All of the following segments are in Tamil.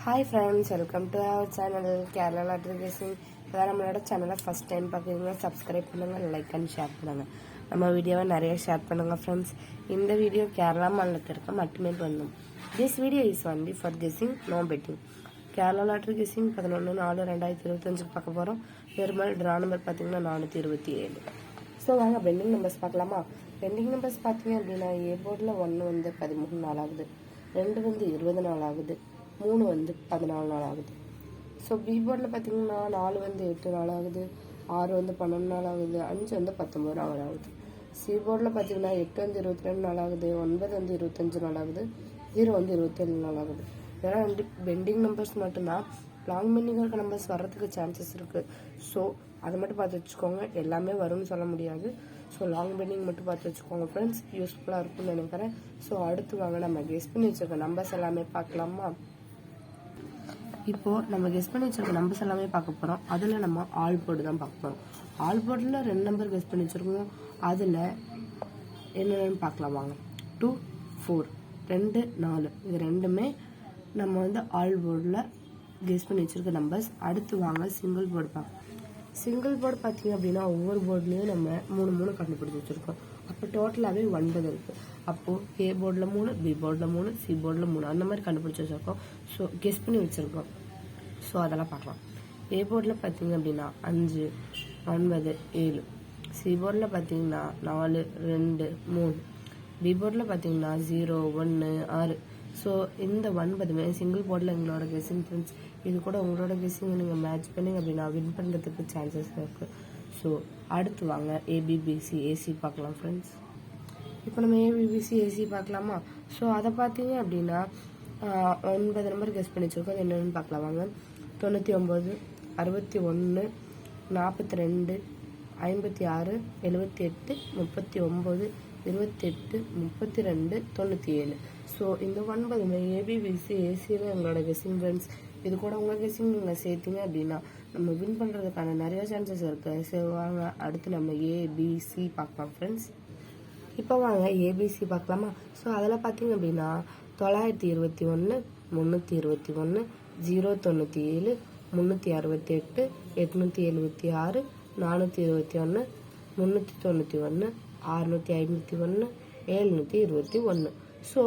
Hi friends, welcome to our channel Kerala Lottery Guessing. நம்மளோட சேனலை ஃபர்ஸ்ட் டைம் பார்க்குறீங்க, சப்ஸ்கிரைப் பண்ணுங்கள், லைக் அண்ட் ஷேர் பண்ணுங்கள். நம்ம வீடியோவை நிறைய ஷேர் பண்ணுங்கள் ஃப்ரெண்ட்ஸ். இந்த வீடியோ கேரளா மாநிலத்தில் இருக்க மட்டுமே பண்ணும். This video is only for guessing, no betting. Kerala lottery guessing 11/4/2025 பார்க்க போகிறோம். பெருமாள் ட்ரா நம்பர் பார்த்தீங்கன்னா 427. ஸோ வாங்க பெண்டிங் நம்பர்ஸ் பார்க்கலாமா? பெண்டிங் நம்பர்ஸ் பார்த்தீங்க அப்படின்னா ஏ போர்டில் 1 வந்து 13 நாள் ஆகுது, 2 வந்து 20 நாள் ஆகுது, 3 வந்து 14 நாள் ஆகுது. ஸோ பி போர்டில் பார்த்தீங்கன்னா 4 வந்து 8 நாள் ஆகுது, 6 வந்து 12 நாள் ஆகுது, 5 வந்து 19 நாள் ஆகுது. சி போர்டில் பார்த்தீங்கன்னா 8 வந்து 22 நாள் ஆகுது, 9 வந்து 25 நாள் ஆகுது, 0 வந்து 27 நாள் ஆகுது. இதெல்லாம் வந்து பெண்டிங் நம்பர்ஸ் மட்டும்தான். லாங் பெண்டிங் இருக்க நம்பர்ஸ் வர்றதுக்கு சான்சஸ் இருக்குது. ஸோ அதை மட்டும் பார்த்து வச்சுக்கோங்க. எல்லாமே வரும்னு சொல்ல முடியாது. ஸோ லாங் பெண்டிங் மட்டும் பார்த்து வச்சுக்கோங்க ஃப்ரெண்ட்ஸ். யூஸ்ஃபுல்லாக இருக்கும்னு நினைக்கிறேன். ஸோ அடுத்து வாங்க நம்ம கெஸ் பண்ணி வச்சுருக்க நம்பர்ஸ் எல்லாமே பார்க்கலாமா? இப்போது நம்ம கெஸ் பண்ணி வச்சுருக்க நம்பர்ஸ் எல்லாமே பார்க்க போகிறோம். அதில் நம்ம ஆல் போர்டு தான் பார்க்க போகிறோம். ஆல் போர்டில் 2 நம்பர் கெஸ் பண்ணி வச்சுருக்கோம். அதில் என்னென்னு பார்க்கலாம் வாங்க. 2, 4, 2, 4 இது ரெண்டுமே நம்ம வந்து ஆல் போர்டில் கெஸ் பண்ணி வச்சுருக்க நம்பர்ஸ். அடுத்து வாங்க சிங்கிள் போர்டு பார்க்கலாம். சிங்கிள் போர்டு பார்த்தீங்க அப்படின்னா ஒவ்வொரு போர்ட்லேயும் நம்ம 3 கண்டுபிடிச்சி வச்சுருக்கோம். அப்போ டோட்டலாகவே 9 இருக்குது. அப்போது ஏ போர்டில் 3, பி போர்டில் 3, சி போர்டில் 3 அந்த மாதிரி கண்டுபிடிச்சி வச்சுருக்கோம். ஸோ கெஸ் பண்ணி வச்சுருக்கோம். ஸோ அதெல்லாம் பார்க்கலாம். ஏ போர்டில் பார்த்தீங்க அப்படின்னா 5, 9, 7. சி போர்டில் பார்த்தீங்கன்னா 4, 2, 3. பி போர்டில் பார்த்தீங்கன்னா 0, 1, 6. ஸோ இந்த 9மே சிங்கிள் போர்டில் எங்களோட கெஸ்ஸிங் ஃப்ரெண்ட்ஸ். இது கூட உங்களோட கெஸ்ஸிங் நீங்கள் மேட்ச் பண்ணி அப்படின்னா வின் பண்ணுறதுக்கு சான்சஸ் இருக்குது. ஸோ அடுத்து வாங்க ஏபிபிசி ஏசி பார்க்கலாம் ஃப்ரெண்ட்ஸ். இப்போ நம்ம ஏபிபிசி ஏசி பார்க்கலாமா? ஸோ அதை பார்த்தீங்க அப்படின்னா 9 நம்பர் கெஸ் பண்ணி வச்சுருக்கோம். அது என்னென்னு பார்க்கலாம் வாங்க. 99, 61, 42, 56, 78, 39, 28, 32, 97. ஸோ இந்த 9மே ஏபிபிசி ஏசியில் எங்களோட கெஸ்ஸிங் ஃப்ரெண்ட்ஸ். இது கூட உங்கள் கெஸ்ஸிங் நீங்கள் சேர்த்தீங்க அப்படின்னா நம்ம வின் பண்ணுறதுக்கான நிறைய சான்சஸ் இருக்குது. ஸோ வாங்க அடுத்து நம்ம ஏபிசி பார்க்கலாம் ஃப்ரெண்ட்ஸ். இப்போ வாங்க ஏபிசி பார்க்கலாமா? ஸோ அதில் பார்த்தீங்க அப்படின்னா 921, 321, 097, 368, 876, 421, 391, 651, 721. ஸோ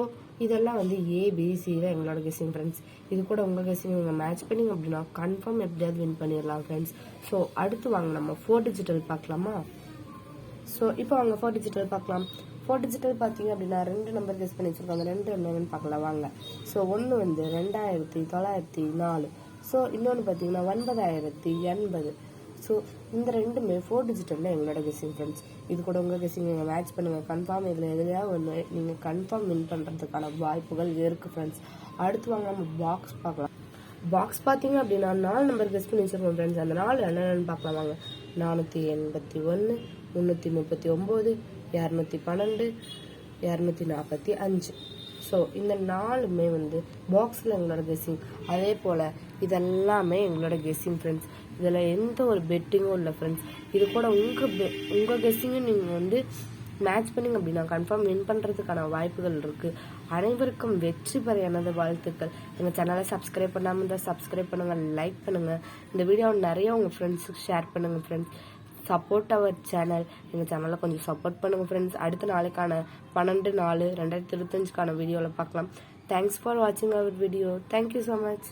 இதெல்லாம் வந்து ஏபிசியில் எங்களோட கெஸ்ஸிங் ஃப்ரெண்ட்ஸ். இது கூட உங்கள் கெஸ்ஸிங் நீங்கள் மேட்ச் பண்ணிங்க அப்படின்னா கன்ஃபார்ம் எப்படியாவது வின் பண்ணிடலாம் ஃப்ரெண்ட்ஸ். ஸோ அடுத்து வாங்க நம்ம 4 டிஜிட்டல் பார்க்கலாமா? ஸோ இப்போ வாங்க 4 டிஜிட்டல் பார்க்கலாம். 4 டிஜிட்டல் பார்த்தீங்க அப்படின்னா 2 நம்பர் கெஸ் பண்ணி வச்சுருக்காங்க. 2 என்னன்னு பார்க்கலாம் வாங்க. ஸோ ஒன்று வந்து 2904. ஸோ இன்னொன்று பார்த்தீங்கன்னா 9080. ஸோ இந்த ரெண்டுமே 4 டிஜிட்டலில் எங்களோட கெஸ்ஸிங் ஃப்ரெண்ட்ஸ். இது கூட உங்கள் கெஸ்ஸிங் நீங்கள் மேட்ச் பண்ணுங்கள். கன்ஃபார்ம் இதில் எதுலையா ஒன்று நீங்கள் கன்ஃபார்ம் வின் பண்ணுறதுக்கான வாய்ப்புகள் இருக்குது ஃப்ரெண்ட்ஸ். அடுத்து வாங்க நம்ம பாக்ஸ் பார்க்கலாம். பாக்ஸ் பார்த்தீங்க அப்படின்னா 4 நம்பர் கெஸ் பண்ணி வச்சுருக்கோம் ஃப்ரெண்ட்ஸ். அந்த 4 என்னென்னு பார்க்கலாம் வாங்க. 481, 339, 212, 245. ஸோ இந்த 4மே வந்து பாக்ஸில் எங்களோட கெஸ்ஸிங். அதே போல் இதெல்லாமே எங்களோட கெஸ்ஸிங் ஃப்ரெண்ட்ஸ். இதில் எந்த ஒரு பெட்டிங்கும் இல்லை ஃப்ரெண்ட்ஸ். இது கூட உங்கள் கெஸ்ஸிங்கும் நீங்கள் வந்து மேட்ச் பண்ணிங்க அப்படின்னா கன்ஃபார்ம் வின் பண்ணுறதுக்கான வாய்ப்புகள் இருக்குது. அனைவருக்கும் வெற்றி பெற எனது வாழ்த்துக்கள். எங்கள் சேனலை சப்ஸ்கிரைப் பண்ணாமல் இருந்தால் சப்ஸ்கிரைப் பண்ணுங்கள், லைக் பண்ணுங்கள். இந்த வீடியோவை நிறைய உங்கள் ஃப்ரெண்ட்ஸுக்கு ஷேர் பண்ணுங்கள் ஃப்ரெண்ட்ஸ். Support our channel. எங்கள் சேனலை கொஞ்சம் சப்போர்ட் பண்ணுங்கள் ஃப்ரெண்ட்ஸ். அடுத்த நாளைக்கான 12/4/2025 வீடியோவில் பார்க்கலாம். தேங்க்ஸ் ஃபார் வாட்சிங் அவர் வீடியோ. Thank you so much.